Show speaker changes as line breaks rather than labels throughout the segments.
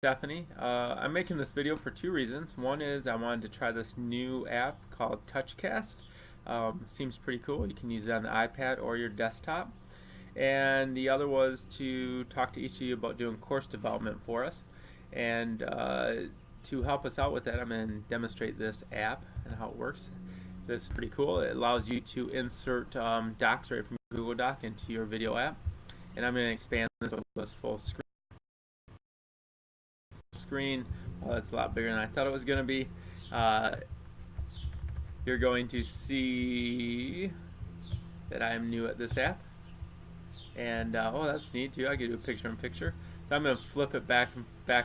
Stephanie. I'm making this video for two reasons. One is I wanted to try this new app called TouchCast. Seems pretty cool. You can use it on the iPad or your desktop. And the other was to talk to each of you about doing course development for us. And to help us out with that, I'm going to demonstrate this app and how it works. This is pretty cool. It allows you to insert docs right from Google Doc into your video app. And I'm going to expand this so it goes full screen. Well, that's a lot bigger than I thought it was going to be. You're going to see that I am new at this app. And oh, that's neat too. I can do a picture-in-picture. So I'm going to flip it back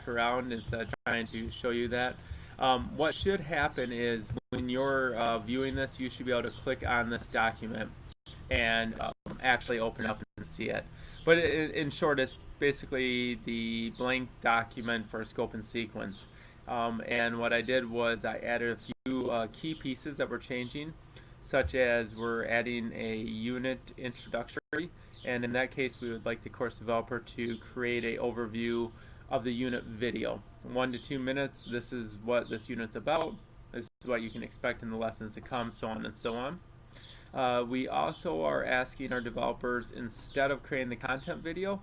around instead of trying to show you that. What should happen is when you're viewing this, you should be able to click on this document and actually open up and see it. But in short, it's basically the blank document for scope and sequence. And what I did was I added a few key pieces that we're changing, such as we're adding a unit introductory, and in that case we would like the course developer to create an overview of the unit video. 1 to 2 minutes, this is what this unit's about, this is what you can expect in the lessons to come, so on and so on. We also are asking our developers, instead of creating the content video,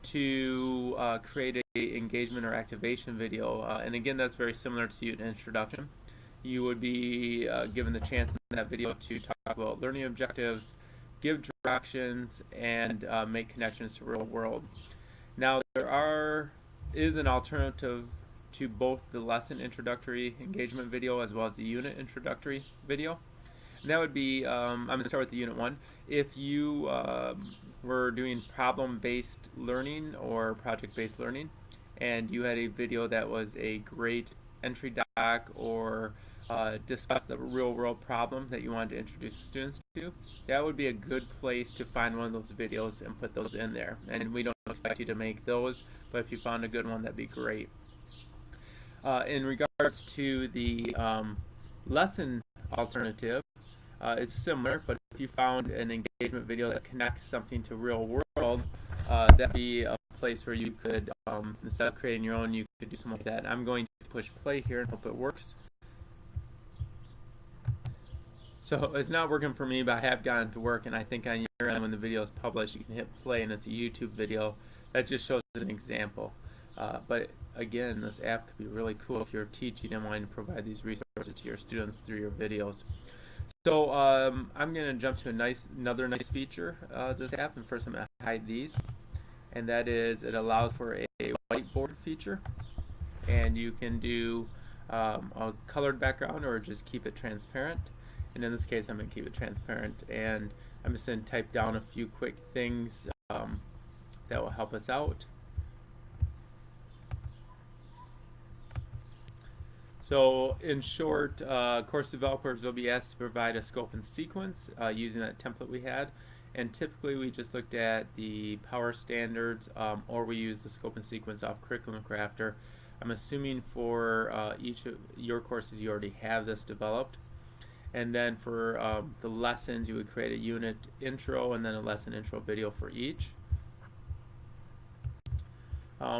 to create a engagement or activation video, and again that's very similar to an introduction. You would be given the chance in that video to talk about learning objectives, give directions, and make connections to real world. Now there is an alternative to both the lesson introductory engagement video as well as the unit introductory video. And that would be, I'm going to start with the unit 1. If you were doing problem-based learning or project-based learning, and you had a video that was a great entry doc or discuss the real-world problem that you wanted to introduce the students to, that would be a good place to find one of those videos and put those in there. And we don't expect you to make those, but if you found a good one, that'd be great. In regards to the lesson alternative, it's similar, but if you found an engagement video that connects something to real world, that'd be a place where you could, instead of creating your own, you could do something like that. I'm going to push play here and hope it works. So it's not working for me, but I have gotten to work, and I think on your end, when the video is published, you can hit play, and it's a YouTube video. That just shows an example. But again, this app could be really cool if you're teaching and wanting to provide these resources to your students through your videos. So I'm going to jump to another nice feature of this app, and first I'm going to hide these, and that is it allows for a whiteboard feature, and you can do a colored background or just keep it transparent. And in this case, I'm going to keep it transparent, and I'm just going to type down a few quick things that will help us out. So in short, course developers will be asked to provide a scope and sequence using that template we had, and typically we just looked at the power standards or we use the scope and sequence off Curriculum Crafter. I'm assuming for each of your courses you already have this developed. And then for the lessons, you would create a unit intro and then a lesson intro video for each.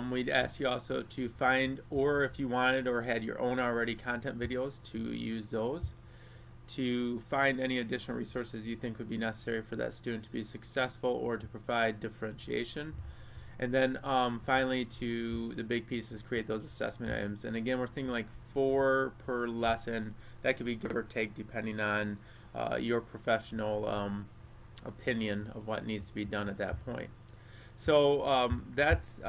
We'd ask you also to find, or if you wanted or had your own already content videos, to use those. To find any additional resources you think would be necessary for that student to be successful or to provide differentiation. And then finally, to the big piece is create those assessment items. And again, we're thinking like 4 per lesson. That could be give or take depending on your professional opinion of what needs to be done at that point. So that's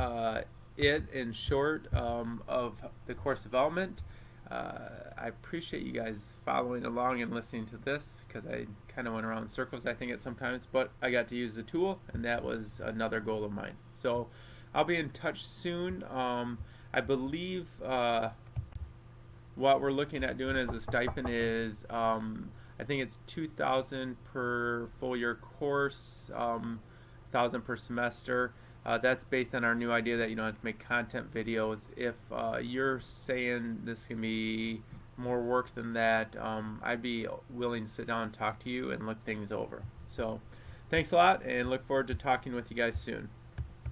it in short of the course development. I appreciate you guys following along and listening to this because I kind of went around in circles I think at sometimes, but I got to use the tool and that was another goal of mine. So I'll be in touch soon. I believe what we're looking at doing as a stipend is I think it's $2,000 per full year course, $1,000 per semester. That's based on our new idea that you don't have to make content videos. If you're saying this can be more work than that, I'd be willing to sit down and talk to you and look things over. So thanks a lot and look forward to talking with you guys soon.